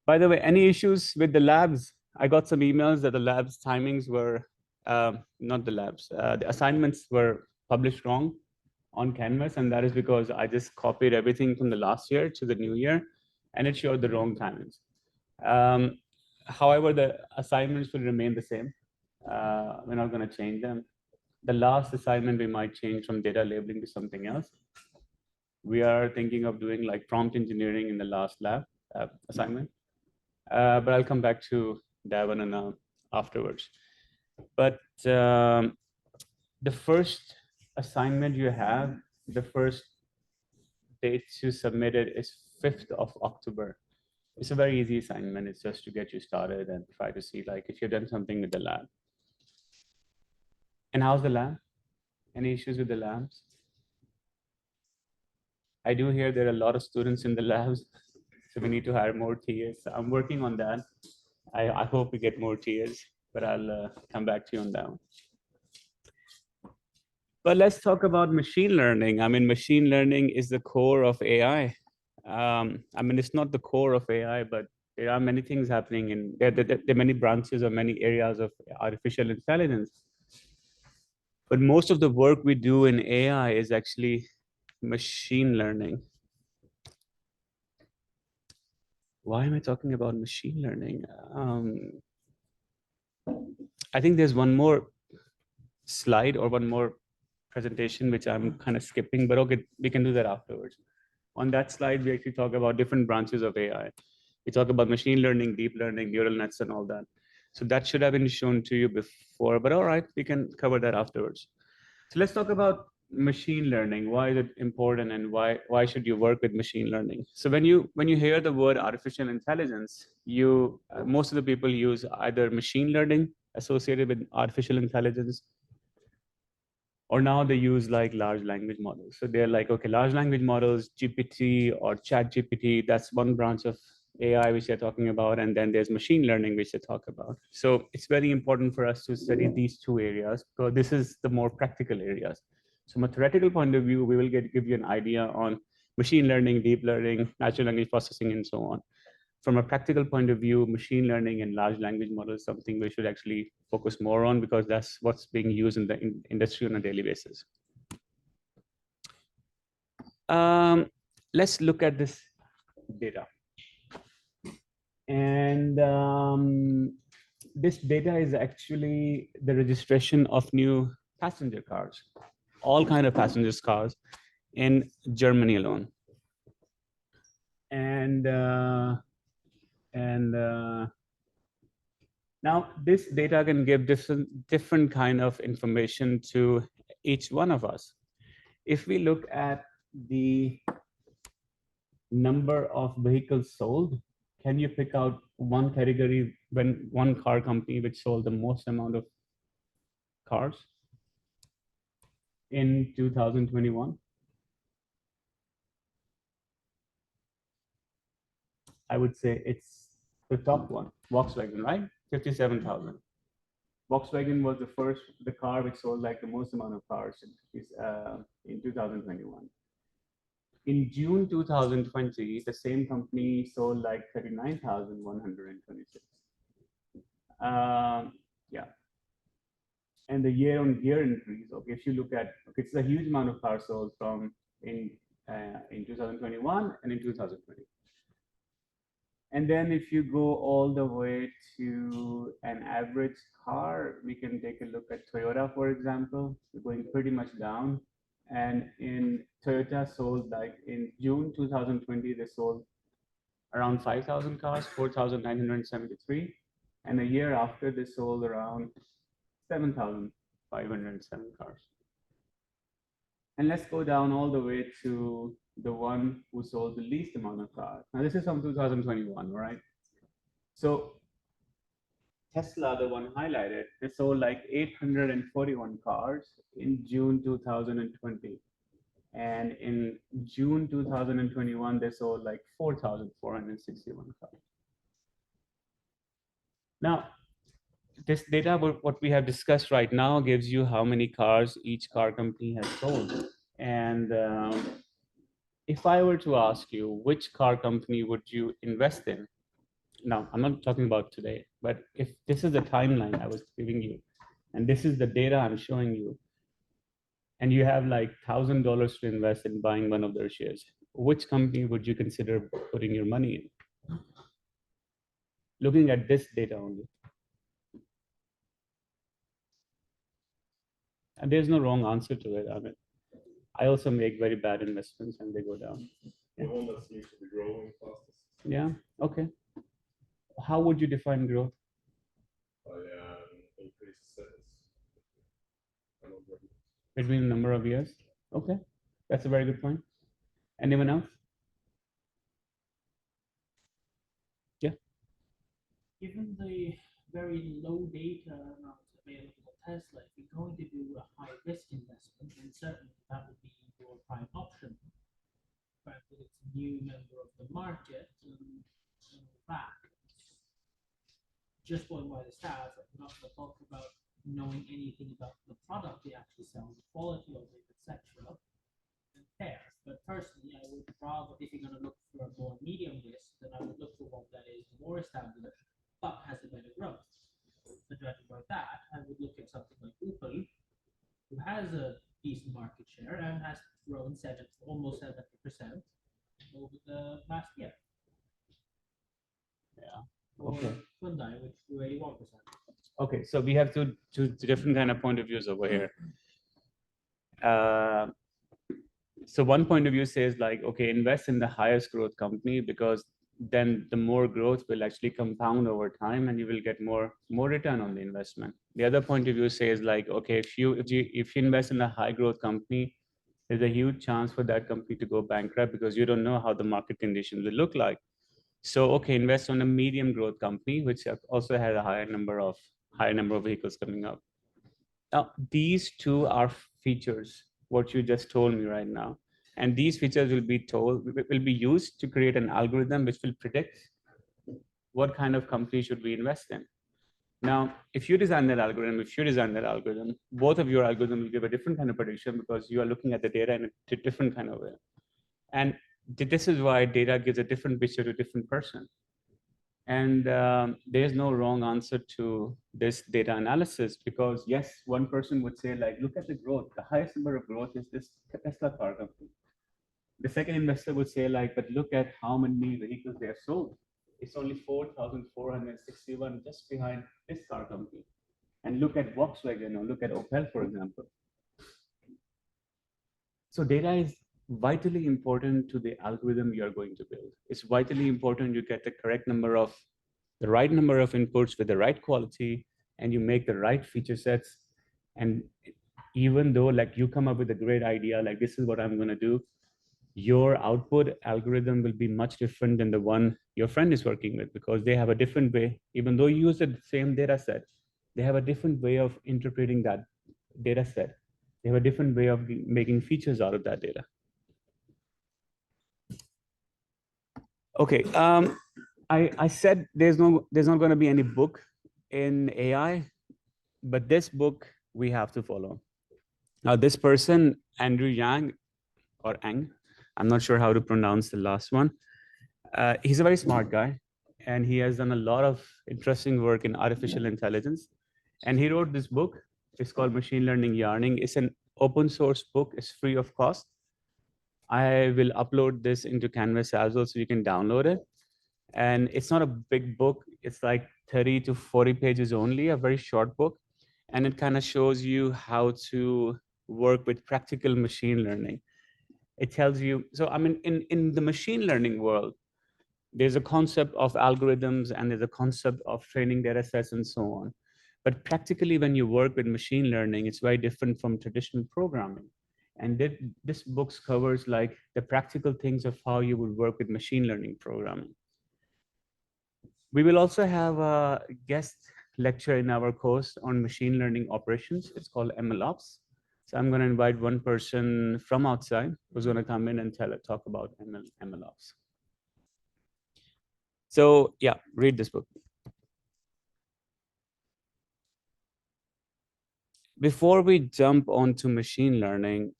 By the way, any issues with the labs? I got some emails that the labs timings were, not the labs, the assignments were published wrong on Canvas. And that is because I just copied everything from the last year to the new year, and it showed the wrong timings. However, the assignments will remain the same. We're not going to change them. The last assignment we might change from data labeling to something else. We are thinking of doing like prompt engineering in the last lab assignment. But I'll come back to that one afterwards. But the first assignment you have, the first date to submit it is 5th of October. It's a very easy assignment. It's just to get you started and try to see like if you've done something with the lab. And how's the lab? Any issues with the labs? I do hear there are a lot of students in the labs, so we need to hire more TAs. So I'm working on that. I hope we get more TAs, but I'll come back to you on that one. But let's talk about machine learning. I mean, machine learning is the core of AI. I mean, it's not the core of AI, but there are many things happening in there. There are many branches or many areas of artificial intelligence. But most of the work we do in AI is actually machine learning. Why am I talking about machine learning? I think there's one more slide or one more presentation, which I'm kind of skipping, but okay, we can do that afterwards. On that slide, we actually talk about different branches of AI. We talk about machine learning, deep learning, neural nets, and all that. So that should have been shown to you before, but all right, we can cover that afterwards. So let's talk about machine learning. Why is it important, and why should you work with machine learning? So when you hear the word artificial intelligence, most of the people use either machine learning associated with artificial intelligence, or now they use like large language models. So they're like, okay, large language models, GPT or chat GPT, that's one branch of AI which they're talking about. And then there's machine learning, which they talk about. So it's very important for us to study these two areas, because this is the more practical areas. So from a theoretical point of view, we will give you an idea on machine learning, deep learning, natural language processing, and so on. From a practical point of view, machine learning and large language models is something we should actually focus more on, because that's what's being used in the industry on a daily basis. Let's look at this data. And this data is actually the registration of new passenger cars, all kind of passenger cars in Germany alone. And now this data can give different kind of information to each one of us. If we look at the number of vehicles sold, can you pick out one category, when one car company which sold the most amount of cars in 2021? I would say it's the top one, Volkswagen, right? 57,000. Volkswagen was the car which sold like the most amount of cars in 2021. In June 2020, the same company sold like 39,126. Yeah. And the year-on-year increase, okay, if you look at, okay, it's a huge amount of cars sold from in 2021 and in 2020. And then if you go all the way to an average car, we can take a look at Toyota, for example. We're going pretty much down. And in Toyota sold, like in June 2020, they sold around 5,000 cars, 4,973. And a year after, they sold around 7,507 cars. And let's go down all the way to the one who sold the least amount of cars. Now, this is from 2021, right? So Tesla, the one highlighted, they sold like 841 cars in June 2020. And in June 2021, they sold like 4,461 cars. Now, this data, what we have discussed right now, gives you how many cars each car company has sold. And if I were to ask you, which car company would you invest in? Now, I'm not talking about today, but if this is the timeline I was giving you, and this is the data I'm showing you, and you have like $1,000 to invest in buying one of their shares, which company would you consider putting your money in? Looking at this data only. And there's no wrong answer to it. I mean, I also make very bad investments and they go down. The one that seems to be growing fastest. Yeah. Okay. How would you define growth? By increased sales. Between a number of years. Okay. That's a very good point. Anyone else? Yeah. Given the very low data amount available at Tesla, if you're going to do a high risk investment, then certainly that would be your prime option. But it's a new member of the market and that. Just going by the stats, I'm not going to talk about knowing anything about the product they actually sell, the quality of it, etc. And fair. But personally, I would rather, if you're going to look for a more medium risk, then I would look for one that is more established but has a better growth. So judging by that, I would look at something like Opel, who has a decent market share and has grown almost 70% over the last year. Yeah. Or Okay. Hyundai, which grew 81%. Okay, so we have two different kind of point of views over here. So one point of view says like, okay, invest in the highest growth company because then the more growth will actually compound over time and you will get more return on the investment. The other point of view says like, okay, if you invest in a high growth company, there's a huge chance for that company to go bankrupt because you don't know how the market conditions will look like. So okay, invest on a medium growth company which also has a higher number of vehicles coming up. Now, these two are features, what you just told me right now. And these features will be used to create an algorithm which will predict what kind of company should we invest in. Now, if you design that algorithm, both of your algorithm will give a different kind of prediction because you are looking at the data in a different kind of way. And this is why data gives a different picture to a different person. And there's no wrong answer to this data analysis because yes, one person would say like, look at the growth. The highest number of growth is this Tesla car company. The second investor would say like, but look at how many vehicles they have sold. It's only 4,461 just behind this car company. And look at Volkswagen or look at Opel, for example. So data is vitally important to the algorithm you're going to build. It's vitally important you get the right number of inputs with the right quality, and you make the right feature sets. And even though like you come up with a great idea, like this is what I'm going to do, your output algorithm will be much different than the one your friend is working with because they have a different way. Even though you use the same data set, they have a different way of interpreting that data set. They have a different way of making features out of that data. Okay, I said there's not going to be any book in AI, but this book we have to follow. Now, this person, Andrew Yang, or Ang, I'm not sure how to pronounce the last one. He's a very smart guy, and he has done a lot of interesting work in artificial intelligence. And he wrote this book. It's called Machine Learning Yarning. It's an open source book. It's free of cost. I will upload this into Canvas as well, so you can download it. And it's not a big book. It's like 30 to 40 pages only, a very short book. And it kind of shows you how to work with practical machine learning. It tells you, so I mean, in the machine learning world, there's a concept of algorithms and there's a concept of training data sets and so on. But practically when you work with machine learning, it's very different from traditional programming. And this book covers like the practical things of how you would work with machine learning programming. We will also have a guest lecture in our course on machine learning operations. It's called MLOps. So I'm going to invite one person from outside who's going to come in and talk about MLOps. So yeah, read this book. Before we jump onto machine learning,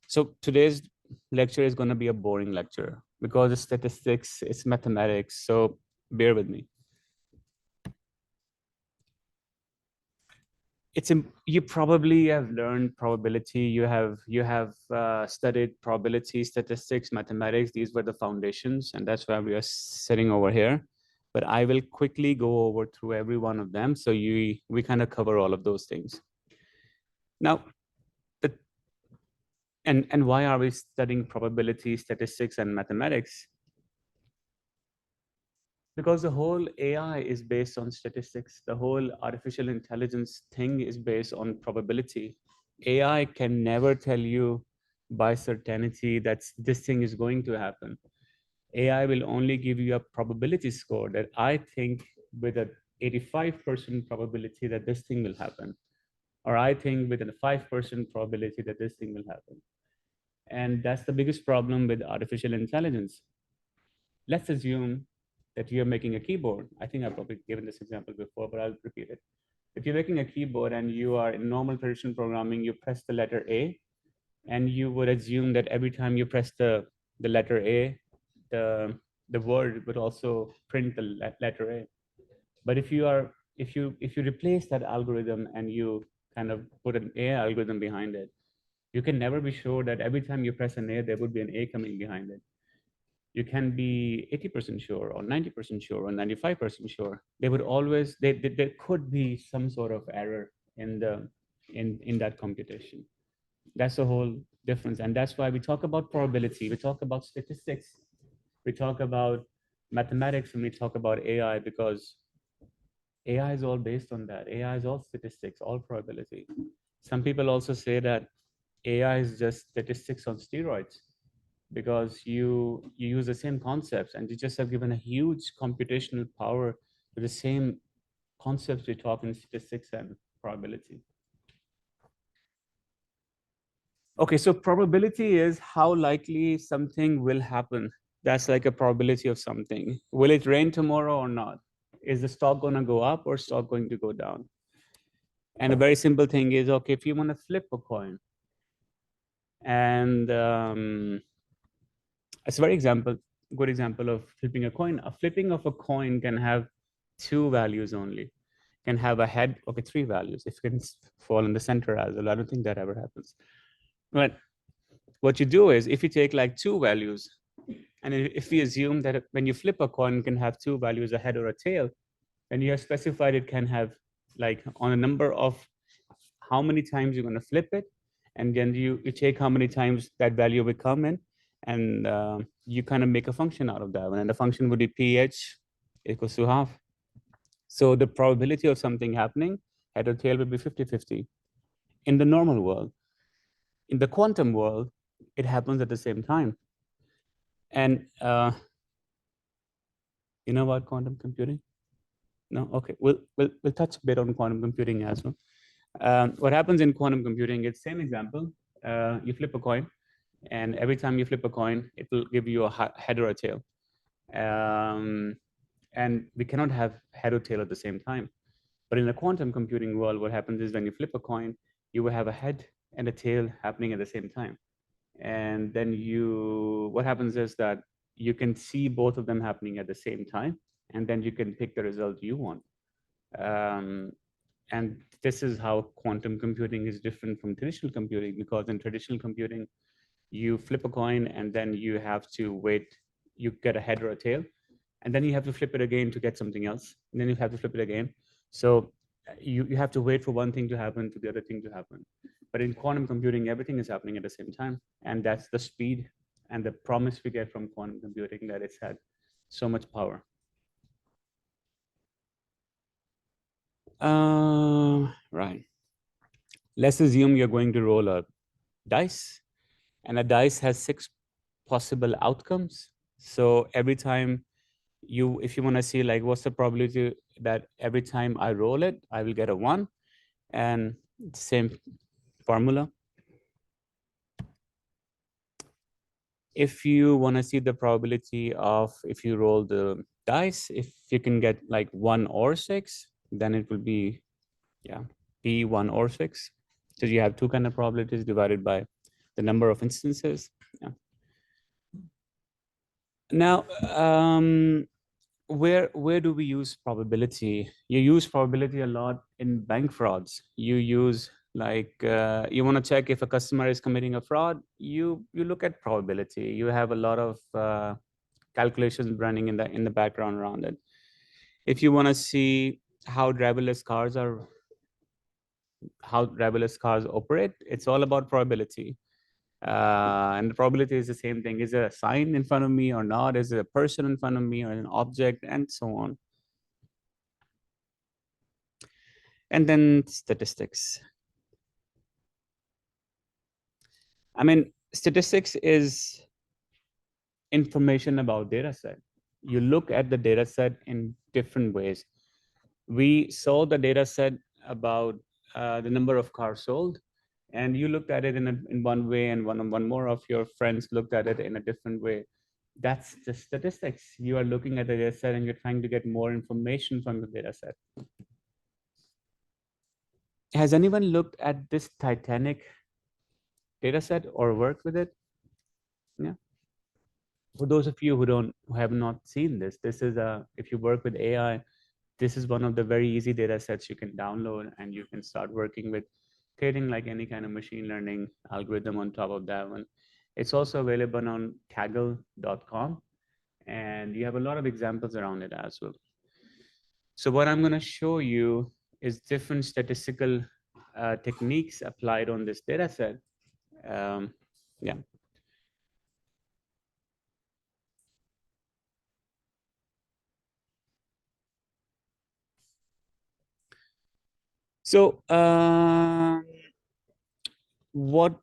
so today's lecture is going to be a boring lecture because it's statistics, it's mathematics. So bear with me. You probably have learned probability. You have studied probability, statistics, mathematics. These were the foundations, and that's why we are sitting over here. But I will quickly go over through every one of them, so we kind of cover all of those things. Now, and why are we studying probability, statistics, and mathematics? Because the whole AI is based on statistics. The whole artificial intelligence thing is based on probability. AI can never tell you by certainty that this thing is going to happen. AI will only give you a probability score that I think with an 85% probability that this thing will happen, or I think with a 5% probability that this thing will happen. And that's the biggest problem with artificial intelligence. Let's assume that you're making a keyboard. I think I've probably given this example before, but I'll repeat it. If you're making a keyboard and you are in normal traditional programming, you press the letter A, and you would assume that every time you press the letter A, the word would also print the letter A. But if you replace that algorithm and you kind of put an A algorithm behind it, you can never be sure that every time you press an A, there would be an A coming behind it. You can be 80% sure or 90% sure or 95% sure. They would always, there could be some sort of error in that computation. That's the whole difference. And that's why we talk about probability, we talk about statistics, we talk about mathematics, and we talk about AI, because AI is all based on that. AI is all statistics, all probability. Some people also say that AI is just statistics on steroids, because you use the same concepts and you just have given a huge computational power to the same concepts we talk in statistics and probability. Okay, so probability is how likely something will happen. That's like a probability of something. Will it rain tomorrow or not? Is the stock going to go up or stock going to go down? And a very simple thing is, okay, if you want to flip a coin, and it's a very good example of flipping a coin. A flipping of a coin can have two values only. Can have a head, okay, three values. If it can fall in the center as well, I don't think that ever happens. But what you do is, if you take like two values, and if we assume that when you flip a coin, it can have two values, a head or a tail, then you have specified it can have, like, on a number of how many times you're going to flip it, and then you take how many times that value will come in, and you kind of make a function out of that one, and the function would be pH equals to half. So the probability of something happening, head or tail, will be 50-50 in the normal world. In the quantum world, it happens at the same time. And you know about quantum computing? No? Okay, we'll touch a bit on quantum computing as well. What happens in quantum computing, it's same example. You flip a coin, and every time you flip a coin, it will give you a head or a tail. And we cannot have head or tail at the same time. But in the quantum computing world, what happens is when you flip a coin, you will have a head and a tail happening at the same time. And then what happens is that you can see both of them happening at the same time, and then you can pick the result you want. And this is how quantum computing is different from traditional computing, because in traditional computing, you flip a coin and then you have to wait, you get a head or a tail, and then you have to flip it again to get something else, and then you have to flip it again. So you have to wait for one thing to happen to the other thing to happen. But in quantum computing, everything is happening at the same time, and that's the speed and the promise we get from quantum computing, that it's had so much power. Right. Let's assume you're going to roll a dice, and a dice has 6 possible outcomes. So every time if you want to see like what's the probability that every time I roll it, I will get a 1, and same formula. If you want to see the probability of if you roll the dice, if you can get like 1 or 6, then it will be, yeah, P1 or 6. So you have two kind of probabilities divided by the number of instances. Yeah. Now, where do we use probability? You use probability a lot in bank frauds. You use like you want to check if a customer is committing a fraud. You look at probability. You have a lot of calculations running in the background around it. If you want to see how driverless cars operate, it's all about probability. And the probability is the same thing. Is there a sign in front of me or not? Is there a person in front of me or an object, and so on? And then statistics. I mean, statistics is information about data set. You look at the data set in different ways. We saw the data set about the number of cars sold, and you looked at it in one way, and one more of your friends looked at it in a different way. That's the statistics. You are looking at the data set and you're trying to get more information from the data set. Has anyone looked at this Titanic data set or worked with it? Yeah. For those of you who have not seen this, this is if you work with AI, this is one of the very easy data sets you can download, and you can start working with creating like any kind of machine learning algorithm on top of that one. It's also available on Kaggle.com, and you have a lot of examples around it as well. So what I'm going to show you is different statistical techniques applied on this data set. Yeah. So what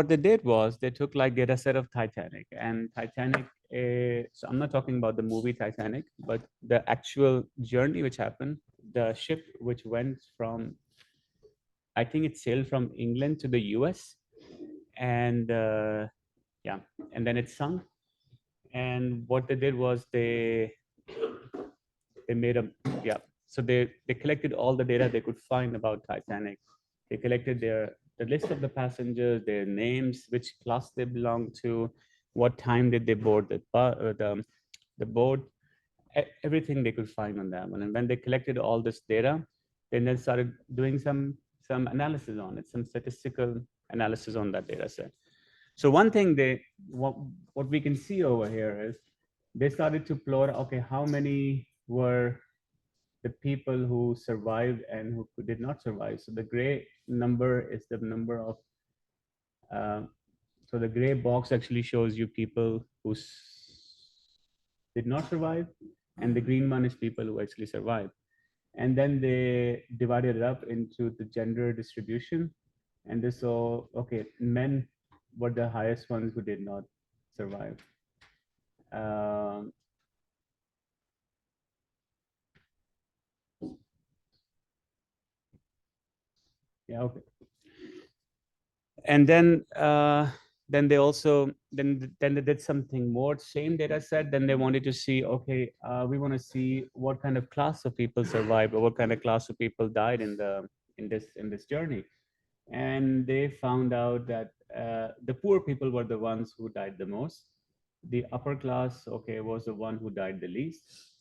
they did was they took like data set of Titanic, and Titanic. So I'm not talking about the movie Titanic, but the actual journey which happened. The ship which went from, I think it sailed from England to the US, and yeah, and then it sunk. And what they did was they made a, yeah. So they collected all the data they could find about Titanic. They collected the list of the passengers, their names, which class they belong to, what time did they board the boat, everything they could find on that one. And when they collected all this data, they then started doing some analysis on it, some statistical analysis on that data set. So one thing what we can see over here is they started to plot, okay, how many were the people who survived and who did not survive. So the gray number is the number of, so the gray box actually shows you people who did not survive, and the green one is people who actually survived. And then they divided it up into the gender distribution, and they saw, okay, men were the highest ones who did not survive. Yeah, okay. And then they also then they did something more, same data set. Then they wanted to see, okay, we want to see what kind of class of people survived, or what kind of class of people died in this journey. And they found out that the poor people were the ones who died the most. The upper class, okay, was the one who died the least.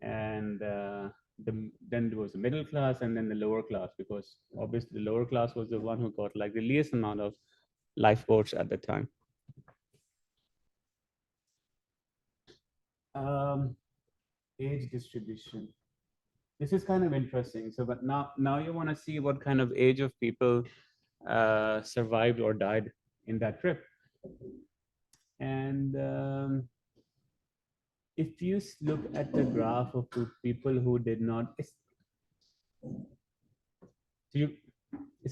And then there was the middle class, and then the lower class, because obviously the lower class was the one who got like the least amount of lifeboats at the time. Age distribution. This is kind of interesting. So, but now you want to see what kind of age of people survived or died in that trip. And if you look at the graph of the people who did not, it's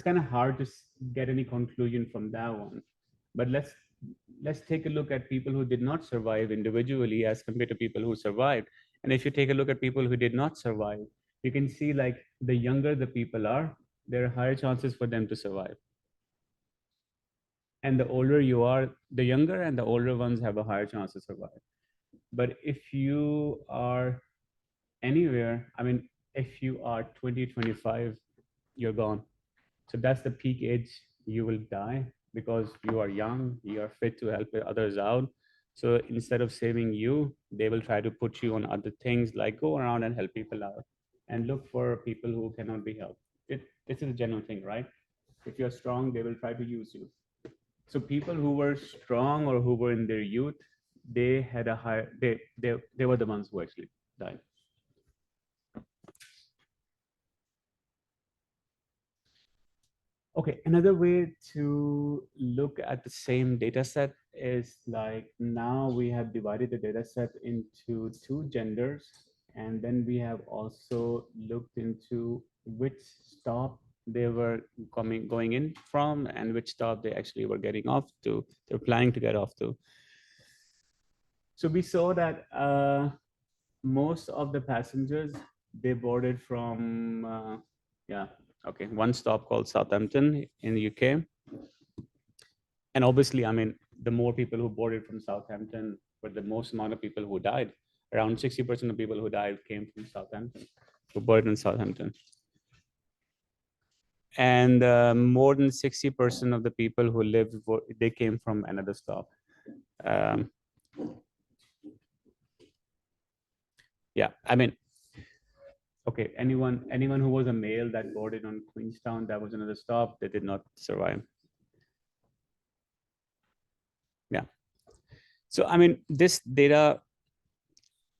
kind of hard to get any conclusion from that one. But let's take a look at people who did not survive individually as compared to people who survived. And if you take a look at people who did not survive, you can see like the younger the people are, there are higher chances for them to survive. And the older you are, the younger and the older ones have a higher chance to survive. But if you are anywhere, I mean, if you are 20, 25, you're gone. So that's the peak age you will die because you are young, you are fit to help others out. So instead of saving you, they will try to put you on other things like go around and help people out and look for people who cannot be helped. This is a general thing, right? If you're strong, they will try to use you. So people who were strong or who were in their youth, they had a higher, they were the ones who actually died. Okay, another way to look at the same data set is like now we have divided the data set into two genders, and then we have also looked into which stop they were going in from and which stop they actually were getting off to, they're planning to get off to. So we saw that most of the passengers, they boarded from, yeah, okay, one stop called Southampton in the UK. And obviously, I mean, the more people who boarded from Southampton were the most amount of people who died. Around 60% of people who died came from Southampton, who boarded in Southampton. And more than 60% of the people who lived, they came from another stop. Yeah, I mean, okay, anyone who was a male that boarded on Queenstown, that was another stop, they did not survive. Yeah. So, I mean, this data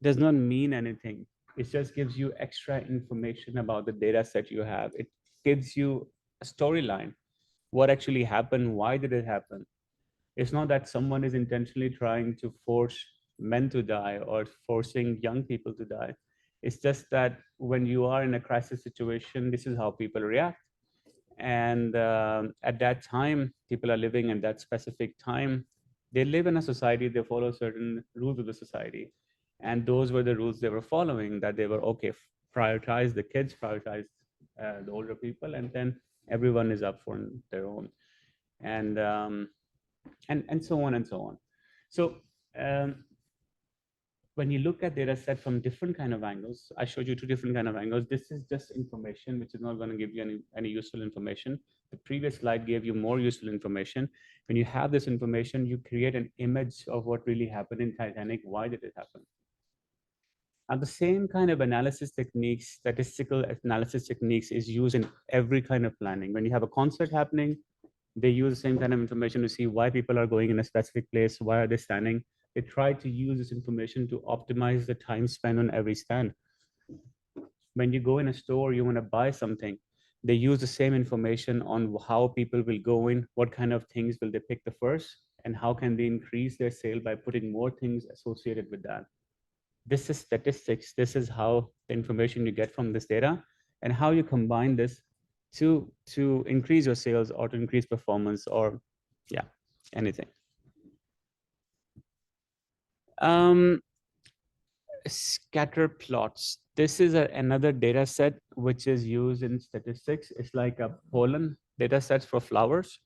does not mean anything. It just gives you extra information about the data set you have. It gives you a storyline. What actually happened? Why did it happen? It's not that someone is intentionally trying to force men to die or forcing young people to die. It's just that when you are in a crisis situation, this is how people react. And at that time, people are living in that specific time. They live in a society, they follow certain rules of the society. And those were the rules they were following, that they were, okay, prioritize the kids, prioritize the older people, and then everyone is up for their own. And so on and so on. So when you look at data set from different kind of angles, I showed you two different kind of angles. This is just information, which is not going to give you any useful information. The previous slide gave you more useful information. When you have this information, you create an image of what really happened in Titanic. Why did it happen? And the same kind of analysis techniques, statistical analysis techniques, is used in every kind of planning. When you have a concert happening, they use the same kind of information to see why people are going in a specific place, why are they standing. They try to use this information to optimize the time spent on every stand. When you go in a store, you want to buy something, they use the same information on how people will go in, what kind of things will they pick the first, and how can they increase their sale by putting more things associated with that. This is statistics. This is how the information you get from this data and how you combine this to increase your sales or to increase performance or yeah, anything. Scatter plots. This is another data set which is used in statistics. It's like a pollen data sets for flowers.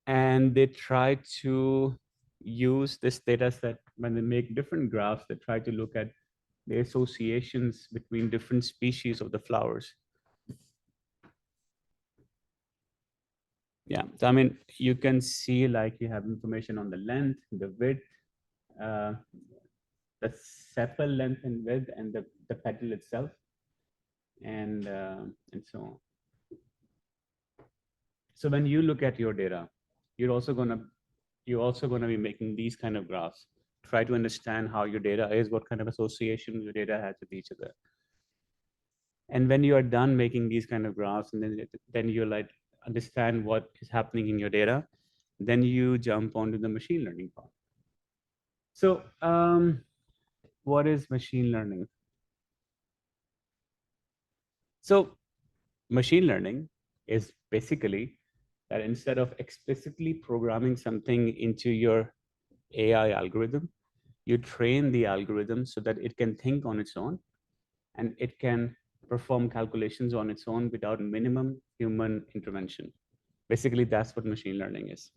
And they try to use this data set when they make different graphs. They try to look at the associations between different species of the flowers. Yeah, so I mean, you can see like you have information on the length, the width, the sepal length and width, and the petal itself, and so on. So when you look at your data, you're also gonna be making these kind of graphs. Try to understand how your data is, what kind of association your data has with each other. And when you are done making these kind of graphs, and then you like understand what is happening in your data, then you jump onto the machine learning part. So what is machine learning? So machine learning is basically that instead of explicitly programming something into your AI algorithm, you train the algorithm so that it can think on its own and it can perform calculations on its own without minimum human intervention. Basically, that's what machine learning is.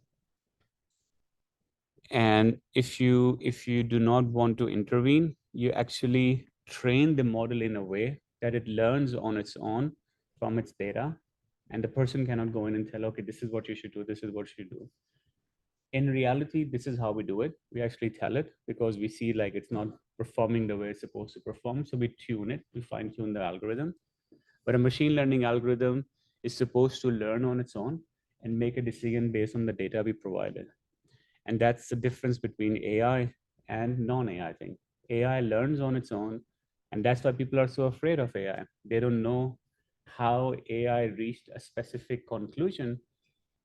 And if you do not want to intervene, you actually train the model in a way that it learns on its own from its data, and the person cannot go in and tell, okay, this is what you should do, this is what you should do. In reality, this is how we do it. We actually tell it because we see like it's not performing the way it's supposed to perform. So we tune it, we fine tune the algorithm. But a machine learning algorithm is supposed to learn on its own and make a decision based on the data we provided. And that's the difference between AI and non-AI thing. AI learns on its own, and that's why people are so afraid of AI. They don't know how AI reached a specific conclusion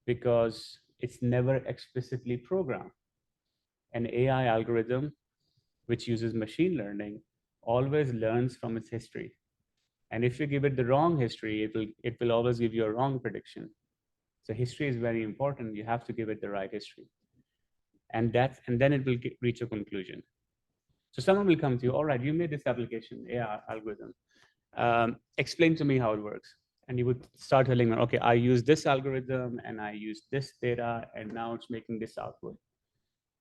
because it's never explicitly programmed. An AI algorithm, which uses machine learning, always learns from its history. And if you give it the wrong history, it will always give you a wrong prediction. So history is very important. You have to give it the right history. And then it will reach a conclusion. So someone will come to you, all right, you made this application, AI algorithm. Explain to me how it works. And you would start telling them, okay, I use this algorithm and I use this data and now it's making this output.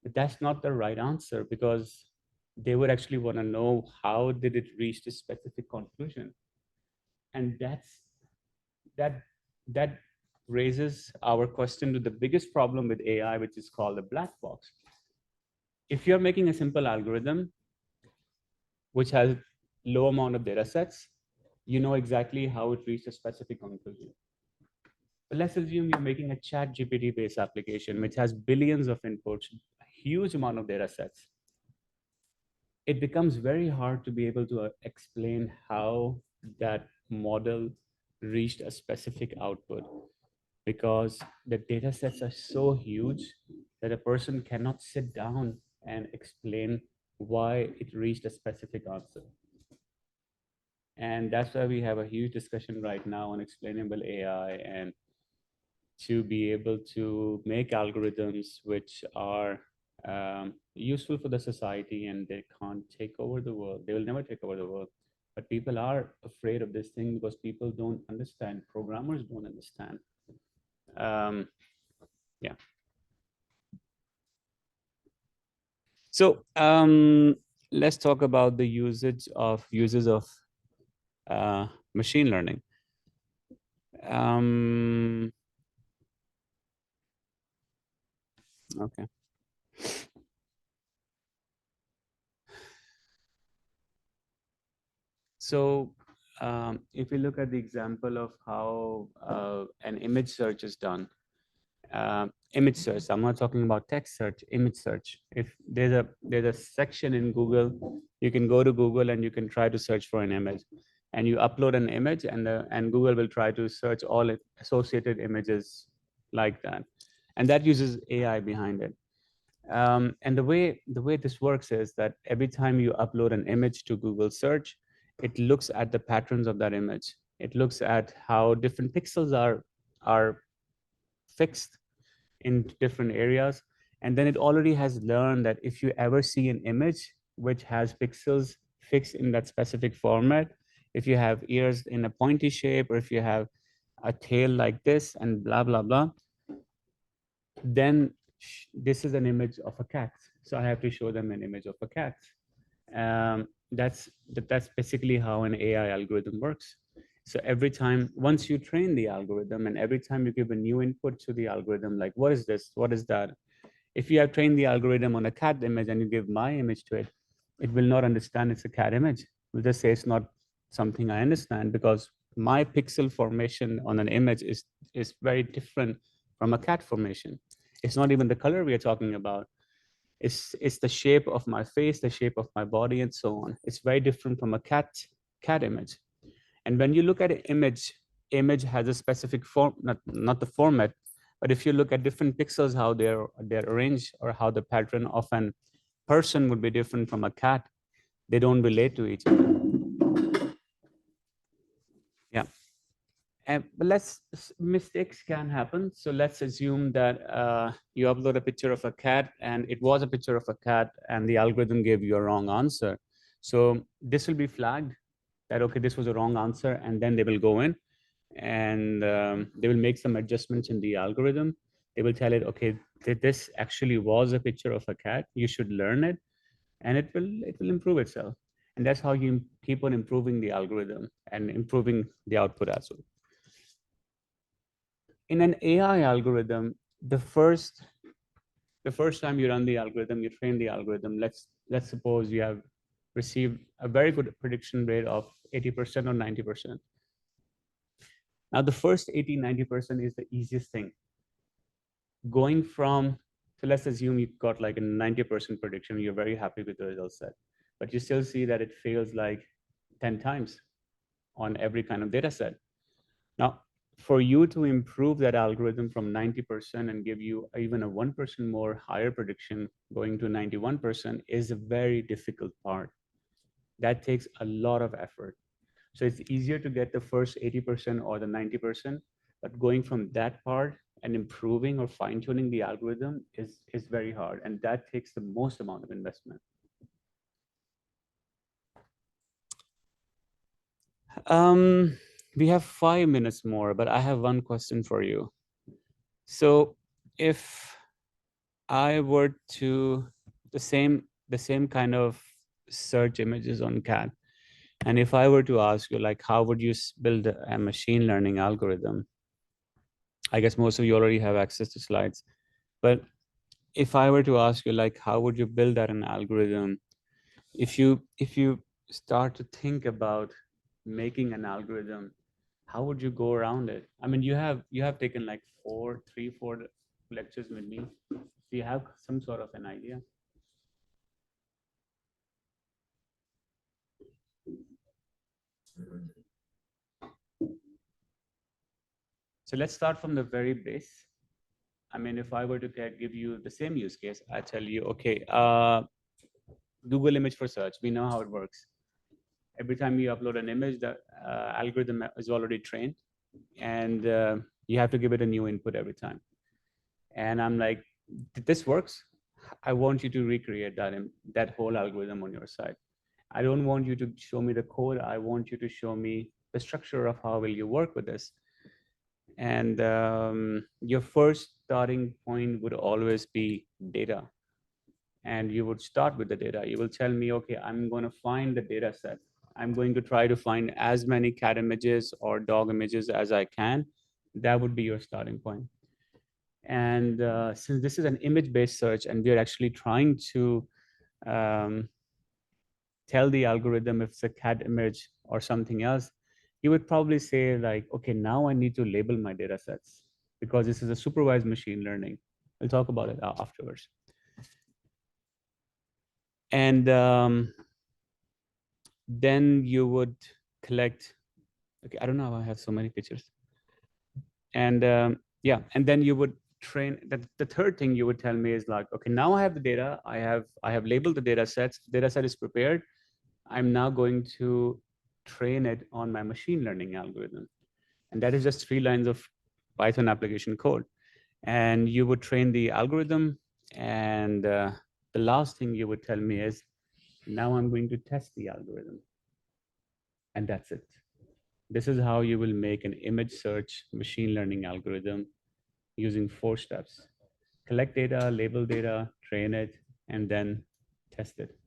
But that's not the right answer because they would actually want to know how did it reach this specific conclusion. And that raises our question to the biggest problem with AI, which is called a black box. If you're making a simple algorithm, which has low amount of data sets, you know exactly how it reached a specific conclusion. But let's assume you're making a chat GPT based application, which has billions of inputs, a huge amount of data sets. It becomes very hard to be able to explain how that model reached a specific output because the data sets are so huge that a person cannot sit down and explain why it reached a specific answer. And that's why we have a huge discussion right now on explainable AI and to be able to make algorithms which are useful for the society and they can't take over the world. They will never take over the world. But people are afraid of this thing because people don't understand. Programmers don't understand. Yeah. So let's talk about the uses of machine learning. Okay. So if we look at the example of how an image search is done, image search, I'm not talking about text search, image search. If there's a section in Google, you can go to Google and you can try to search for an image. And you upload an image and Google will try to search all associated images like that. And that uses AI behind it. And the way this works is that every time you upload an image to Google search, it looks at the patterns of that image. It looks at how different pixels are fixed in different areas. And then it already has learned that if you ever see an image which has pixels fixed in that specific format, if you have ears in a pointy shape, or if you have a tail like this and blah, blah, blah, then this is an image of a cat. So I have to show them an image of a cat. That's basically how an AI algorithm works. So every time, once you train the algorithm and every time you give a new input to the algorithm, like what is this, what is that? If you have trained the algorithm on a cat image and you give my image to it, it will not understand it's a cat image. It will just say it's not something I understand because my pixel formation on an image is very different from a cat formation. It's not even the color we are talking about. It's the shape of my face, the shape of my body, and so on. It's very different from a cat image. And when you look at an image has a specific form, not the format, but if you look at different pixels, how they're arranged or how the pattern of an person would be different from a cat, they don't relate to each other. Yeah. But mistakes can happen. So let's assume that you upload a picture of a cat and it was a picture of a cat and the algorithm gave you a wrong answer. So this will be flagged that, okay, this was a wrong answer. And then they will go in and they will make some adjustments in the algorithm. They will tell it, okay, this actually was a picture of a cat. You should learn it, and it will improve itself. And that's how you keep on improving the algorithm and improving the output as well. In an AI algorithm, the first time you run the algorithm, you train the algorithm. Let's suppose you have received a very good prediction rate of 80% or 90%. Now, the first 80-90% is the easiest thing. Going from, so let's assume you got like a 90% prediction, you're very happy with the result set, but you still see that it fails like 10 times on every kind of data set. Now, for you to improve that algorithm from 90% and give you even a 1% more higher prediction going to 91% is a very difficult part. That takes a lot of effort. So it's easier to get the first 80% or the 90%, but going from that part and improving or fine tuning the algorithm is very hard. And that takes the most amount of investment. We have 5 minutes more, but I have one question for you. So if I were to the same kind of search images on cat, and if I were to ask you, like, how would you build a machine learning algorithm? I guess most of you already have access to slides, but if I were to ask you, like, how would you build that an algorithm? If you start to think about making an algorithm, how would you go around it? I mean, you have taken like 4 lectures with me. Do you have some sort of an idea? So let's start from the very base. I mean, if I were to give you the same use case, I tell you, okay, Google image for search. We know how it works. Every time you upload an image, the algorithm is already trained, and you have to give it a new input every time. And I'm like, this works. I want you to recreate that whole algorithm on your side. I don't want you to show me the code. I want you to show me the structure of how will you work with this. And your first starting point would always be data. And you would start with the data. You will tell me, okay, I'm going to find the data set. I'm going to try to find as many cat images or dog images as I can. That would be your starting point. And since this is an image-based search and we're actually trying to tell the algorithm if it's a cat image or something else, you would probably say like, okay, now I need to label my data sets because this is a supervised machine learning. We'll talk about it afterwards. And then you would collect, okay, I don't know how I have so many pictures. And yeah, and then you would train, the third thing you would tell me is like, okay, now I have the data, I have labeled the data sets, data set is prepared. I'm now going to train it on my machine learning algorithm. And that is just 3 lines of Python application code. And you would train the algorithm. And the last thing you would tell me is, now I'm going to test the algorithm. And that's it. This is how you will make an image search machine learning algorithm using 4 steps. Collect data, label data, train it, and then test it.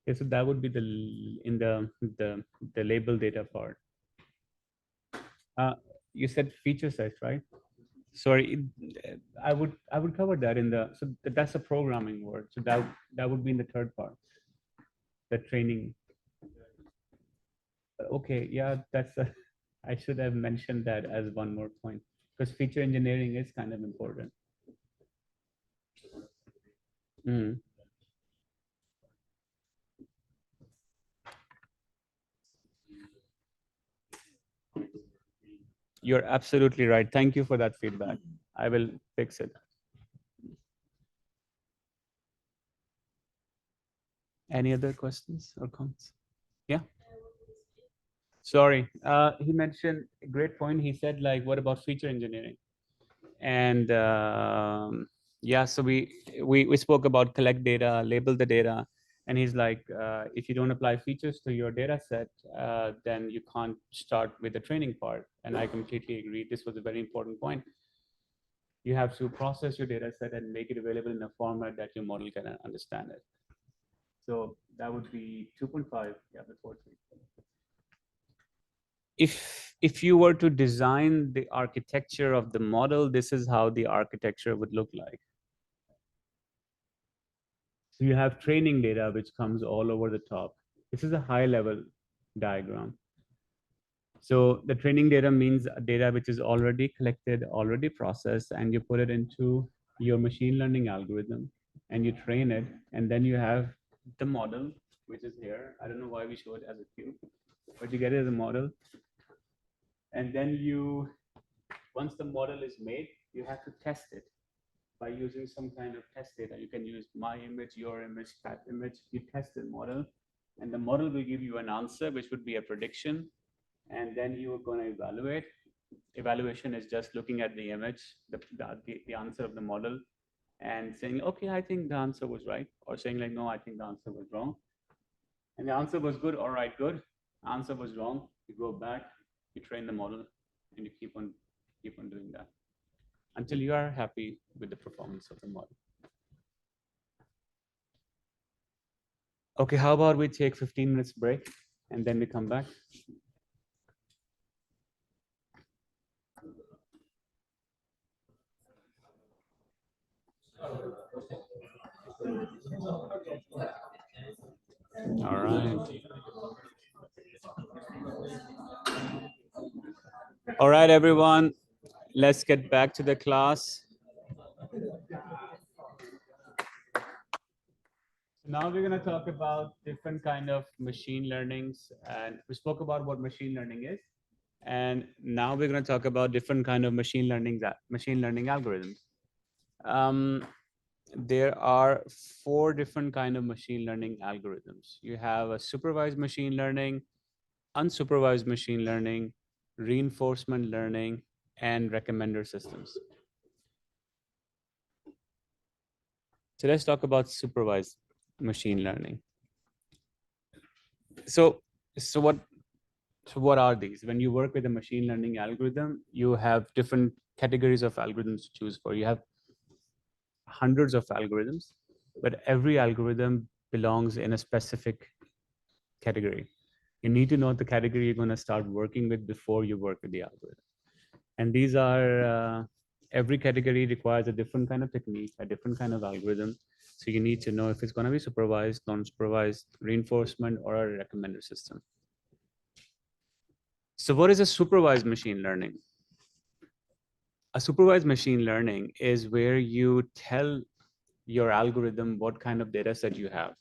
Okay, so that would be the label data part. You said feature sets, right? Sorry, I would cover that in the, so that's a programming word. So that would be in the third part, the training. Okay, yeah, I should have mentioned that as one more point because feature engineering is kind of important. Mm. You're absolutely right. Thank you for that feedback. I will fix it. Any other questions or comments? Sorry, he mentioned a great point. He said, like, what about feature engineering? And yeah, so we spoke about collect data, label the data, and he's like, if you don't apply features to your data set, then you can't start with the training part. And I completely agree. This was a very important point. You have to process your data set and make it available in a format that your model can understand it. So that would be 2.5. Yeah, before 3. If you were to design the architecture of the model, this is how the architecture would look like. So you have training data which comes all over the top. This is a high level diagram. So the training data means data which is already collected, already processed, and you put it into your machine learning algorithm and you train it, and then you have the model, which is here. I don't know why we show it as a cube, but you get it as a model. And then you, once the model is made, you have to test it by using some kind of test data. You can use my image, your image, cat image. You test the model, and the model will give you an answer, which would be a prediction. And then you are going to evaluate. Evaluation is just looking at the image, the answer of the model, and saying, okay, I think the answer was right, or saying like, no, I think the answer was wrong. And the answer was good, all right, good. Answer was wrong. You go back, you train the model, and you keep on doing that until you are happy with the performance of the model. Okay, how about we take 15 minutes break and then we come back? All right. All right, everyone, let's get back to the class. Now we're going to talk about different kind of machine learnings, and we spoke about what machine learning is, and now we're going to talk about different kind of machine learning algorithms. There are 4 different kind of machine learning algorithms. You have a supervised machine learning, unsupervised machine learning, reinforcement learning, and recommender systems. So let's talk about supervised machine learning. So what are these? When you work with a machine learning algorithm, you have different categories of algorithms to choose for. You have hundreds of algorithms, but every algorithm belongs in a specific category. You need to know the category you're going to start working with before you work with the algorithm. And these are, every category requires a different kind of technique, a different kind of algorithm. So you need to know if it's going to be supervised, non-supervised, reinforcement, or a recommender system. So what is a supervised machine learning? A supervised machine learning is where you tell your algorithm what kind of data set you have,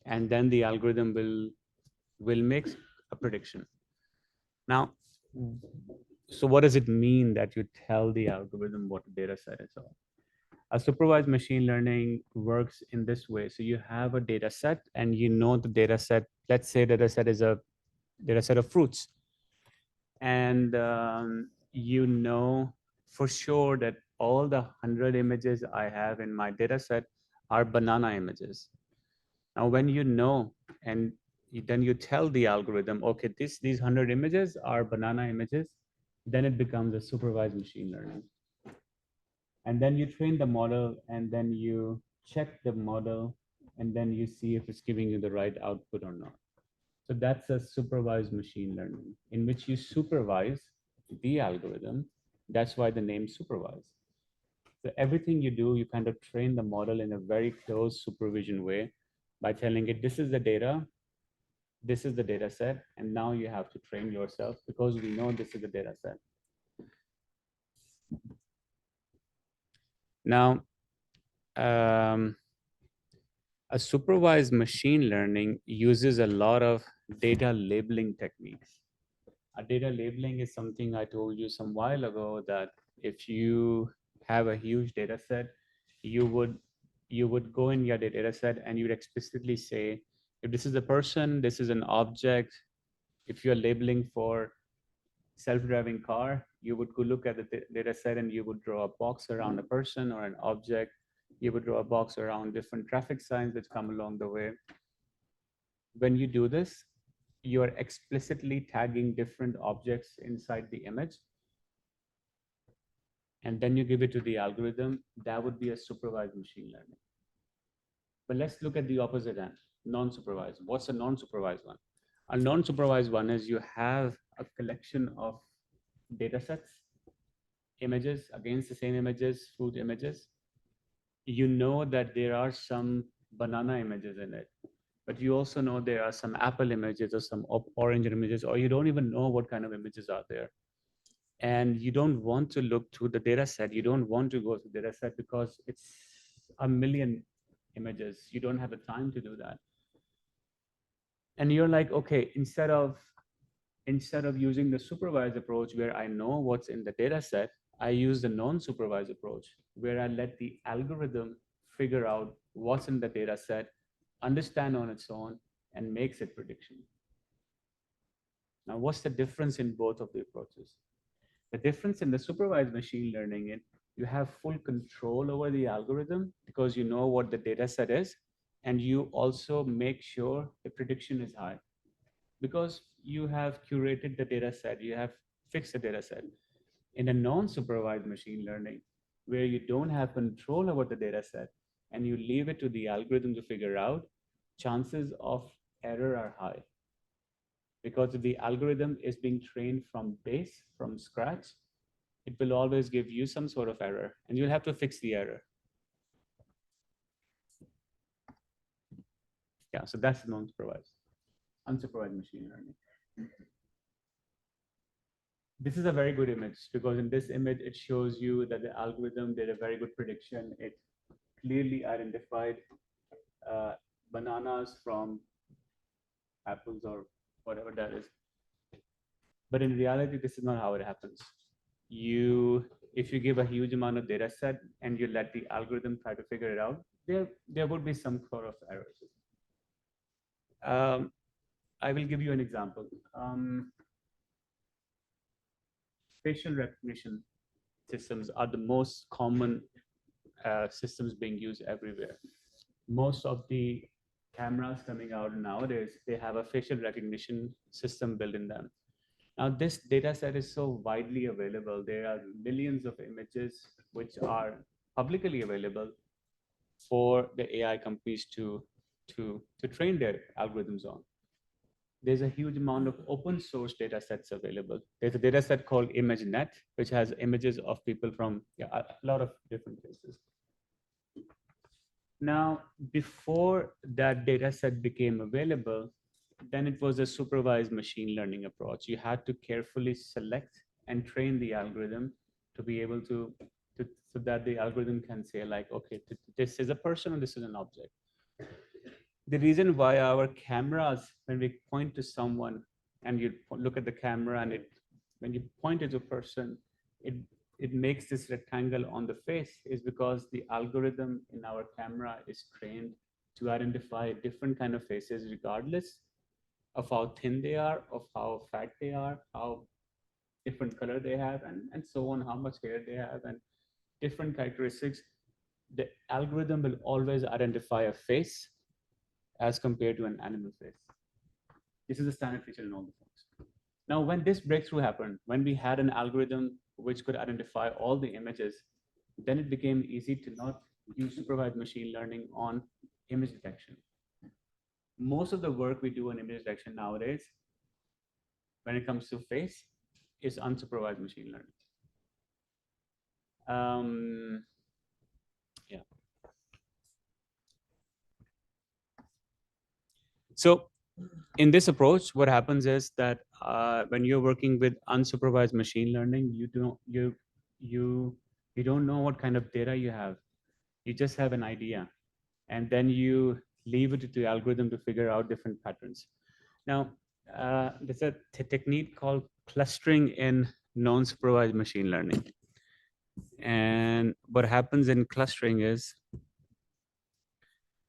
and then the algorithm will make a prediction. Now, so what does it mean that you tell the algorithm what data set is on? A supervised machine learning works in this way. So you have a data set and you know the data set, let's say data set is a data set of fruits. And you know for sure that all the 100 images I have in my data set are banana images. Now, when you know, and then you tell the algorithm, okay, these 100 images are banana images, then it becomes a supervised machine learning. And then you train the model, and then you check the model, and then you see if it's giving you the right output or not. So that's a supervised machine learning in which you supervise the algorithm. That's why the name supervised. So everything you do, you kind of train the model in a very close supervision way by telling it, this is the data, this is the data set, and now you have to train yourself because we know this is the data set. Now, a supervised machine learning uses a lot of data labeling techniques. A data labeling is something I told you some while ago, that if you have a huge data set, you would go in your data set and you would explicitly say, If this is a person, this is an object. If you're labeling for self-driving car, you would go look at the data set and you would draw a box around a person or an object. You would draw a box around different traffic signs that come along the way. When you do this, you are explicitly tagging different objects inside the image. And then you give it to the algorithm. That would be a supervised machine learning. But let's look at the opposite end, non-supervised. What's a non-supervised one? A non-supervised one is you have a collection of data sets, images against the same images, fruit images. You know that there are some banana images in it, but you also know there are some apple images or some orange images, or you don't even know what kind of images are there. And you don't want to look through the data set. You don't want to go through the data set because it's a million images. You don't have the time to do that. And you're like, okay, instead of using the supervised approach where I know what's in the data set, I use the non-supervised approach where I let the algorithm figure out what's in the data set, understand on its own, and makes it prediction. Now, what's the difference in both of the approaches? The difference in the supervised machine learning is you have full control over the algorithm because you know what the data set is, and you also make sure the prediction is high because you have curated the data set, you have fixed the data set. In a non-supervised machine learning, where you don't have control over the data set and you leave it to the algorithm to figure out, chances of error are high. Because if the algorithm is being trained from base, from scratch, it will always give you some sort of error and you'll have to fix the error. Yeah, so that's non-supervised. Unsupervised machine learning. This is a very good image because in this image, it shows you that the algorithm did a very good prediction. It clearly identified bananas from apples or whatever that is. But in reality, this is not how it happens. If you give a huge amount of data set and you let the algorithm try to figure it out, there would be some sort of errors. I will give you an example. Facial recognition systems are the most common systems being used everywhere. Most of the cameras coming out nowadays, they have a facial recognition system built in them. Now, this data set is so widely available. There are millions of images which are publicly available for the AI companies to train their algorithms on. There's a huge amount of open source data sets available. There's a data set called ImageNet, which has images of people from a lot of different places. Now, before that data set became available, then it was a supervised machine learning approach. You had to carefully select and train the algorithm to be able to so that the algorithm can say like, okay, this is a person and this is an object. The reason why our cameras, when we point to someone and you look at the camera and when you point it to a person, it makes this rectangle on the face is because the algorithm in our camera is trained to identify different kind of faces regardless of how thin they are, of how fat they are, how different color they have, and so on, how much hair they have, and different characteristics. The algorithm will always identify a face as compared to an animal face. This is a standard feature in all the phones. Now, when this breakthrough happened, when we had an algorithm which could identify all the images, then it became easy to not use supervised machine learning on image detection. Most of the work we do on image detection nowadays, when it comes to face, is unsupervised machine learning. Yeah. So in this approach, what happens is that when you're working with unsupervised machine learning, you don't know what kind of data you have. You just have an idea, and then you leave it to the algorithm to figure out different patterns. Now, there's a technique called clustering in non-supervised machine learning. And what happens in clustering is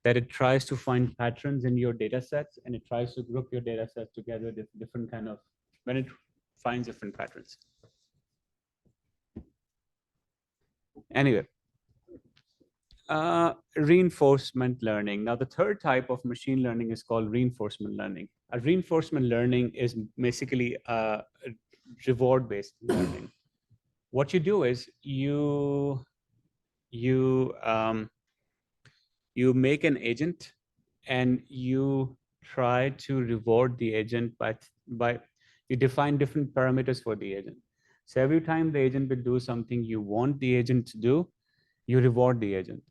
that it tries to find patterns in your data sets, and it tries to group your data sets together, different kind of, when it finds different patterns. Anyway, reinforcement learning. Now, the third type of machine learning is called reinforcement learning. A reinforcement learning is basically a reward-based learning. What you do is you make an agent, and you try to reward the agent by you define different parameters for the agent. So every time the agent will do something you want the agent to do, you reward the agent.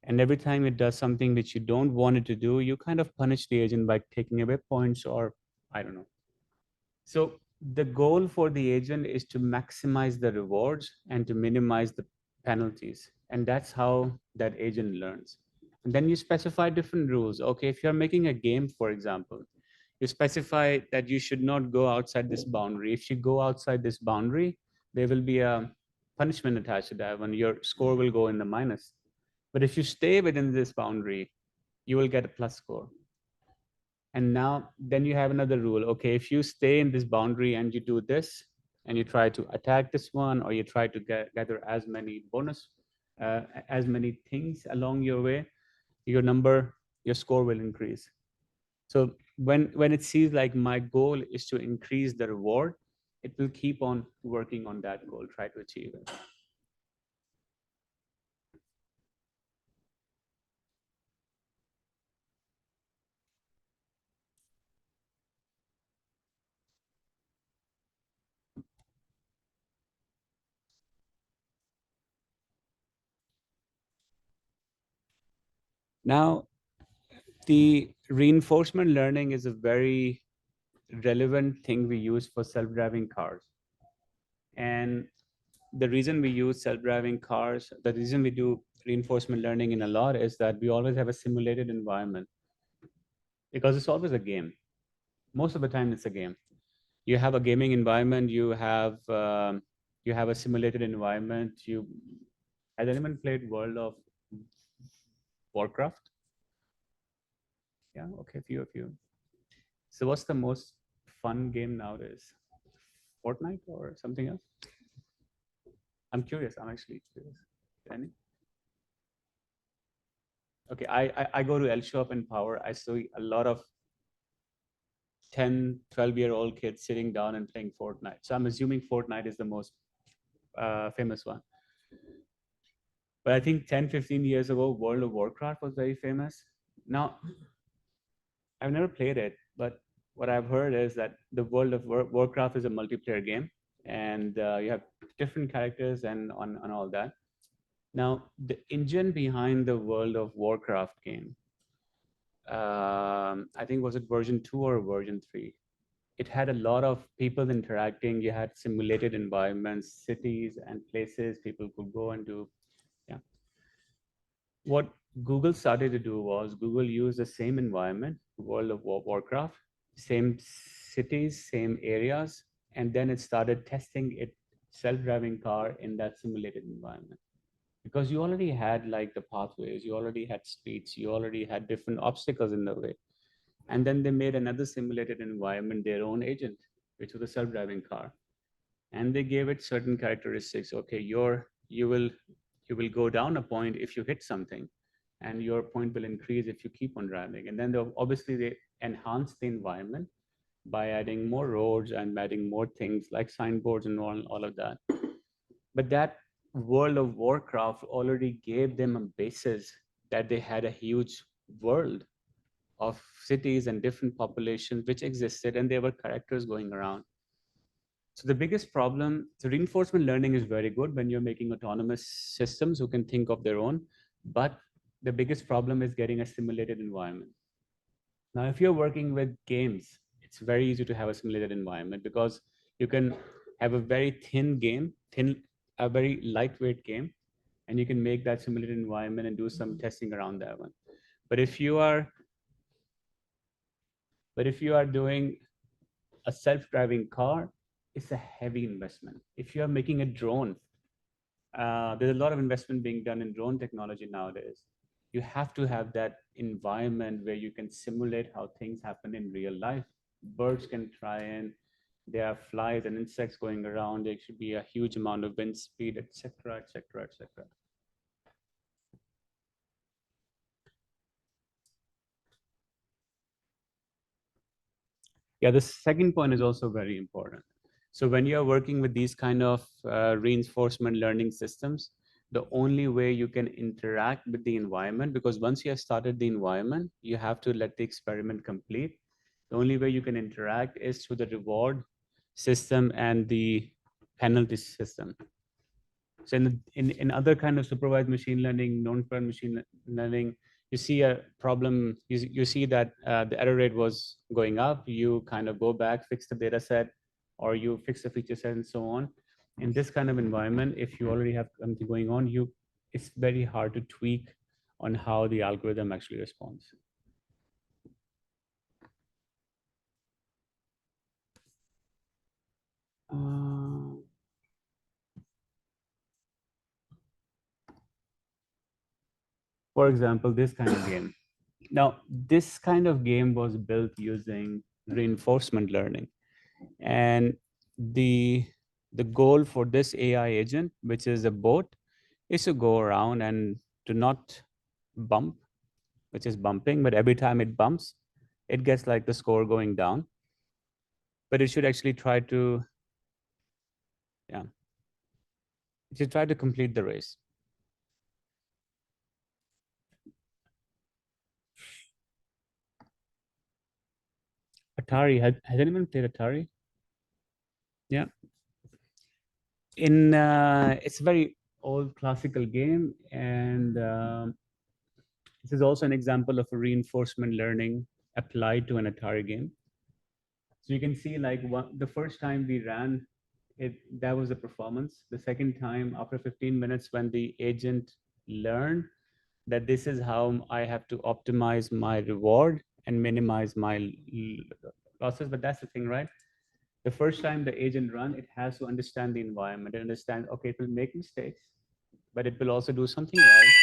And every time it does something which you don't want it to do, you kind of punish the agent by taking away points, or I don't know. So the goal for the agent is to maximize the rewards and to minimize the penalties. And that's how that agent learns. And then you specify different rules. Okay, if you're making a game, for example, you specify that you should not go outside this boundary. If you go outside this boundary, there will be a punishment attached to that one. Your score will go in the minus. But if you stay within this boundary, you will get a plus score. And now then you have another rule. Okay, if you stay in this boundary and you do this, and you try to attack this one, or you try to gather as many bonus, as many things along your way, your score will increase. So when it sees like my goal is to increase the reward, it will keep on working on that goal, try to achieve it. Now, the reinforcement learning is a very relevant thing we use for self-driving cars. And the reason we use self-driving cars, the reason we do reinforcement learning in a lot is that we always have a simulated environment, because it's always a game. Most of the time it's a game. You have a gaming environment, you have a simulated environment. Has anyone played World of Warcraft? Yeah, okay, a few of you. So what's the most fun game nowadays? Fortnite or something else? I'm curious. I'm actually curious. Any? Okay, I go to L Shop in Power. I see a lot of 10, 12-year-old kids sitting down and playing Fortnite. So I'm assuming Fortnite is the most famous one. But I think 10, 15 years ago, World of Warcraft was very famous. Now, I've never played it, but what I've heard is that the World of Warcraft is a multiplayer game, and you have different characters and on all that. Now, the engine behind the World of Warcraft game, I think was it version 2 or version 3? It had a lot of people interacting. You had simulated environments, cities and places people could go and do. Yeah. What Google started to do was Google used the same environment, World of Warcraft, same cities, same areas, and then it started testing it self-driving car in that simulated environment. Because you already had like the pathways, you already had streets, you already had different obstacles in the way. And then they made another simulated environment, their own agent, which was a self-driving car. And they gave it certain characteristics. Okay, you will go down a point if you hit something, and your point will increase if you keep on driving. And then obviously they enhanced the environment by adding more roads and adding more things like signboards and all of that. But that World of Warcraft already gave them a basis that they had a huge world of cities and different populations which existed, and there were characters going around. So the biggest problem, so reinforcement learning is very good when you're making autonomous systems who can think of their own, but the biggest problem is getting a simulated environment. Now, if you're working with games, it's very easy to have a simulated environment because you can have a very thin game, a very lightweight game, and you can make that simulated environment and do some testing around that one. But if you are doing a self-driving car, it's a heavy investment. If you are making a drone, there's a lot of investment being done in drone technology nowadays. you have to have that environment where you can simulate how things happen in real life. Birds can try and there are flies and insects going around. There should be a huge amount of wind speed, etc., etc., etc. Yeah, the second point is also very important. So when you're working with these kind of reinforcement learning systems, the only way you can interact with the environment, because once you have started the environment, you have to let the experiment complete. The only way you can interact is through the reward system and the penalty system. So in other kind of supervised machine learning, non-supervised machine learning, you see a problem, you see that the error rate was going up, you kind of go back, fix the data set, or you fix the feature set and so on. In this kind of environment, if you already have something going on, it's very hard to tweak on how the algorithm actually responds. For example, this kind of game. Now, this kind of game was built using reinforcement learning. And the goal for this AI agent, which is a bot, is to go around and to not bump, which is bumping, but every time it bumps, it gets like the score going down. But it should actually try to, yeah, it should try to complete the race. Atari, has anyone played Atari? Yeah. It's a very old classical game, and this is also an example of a reinforcement learning applied to an Atari game. So you can see like the first time we ran it, that was the performance. The second time, after 15 minutes, when the agent learned that this is how I have to optimize my reward and minimize my losses. But that's the thing, right? The first time the agent run, it has to understand the environment and understand, okay, it will make mistakes, but it will also do something right.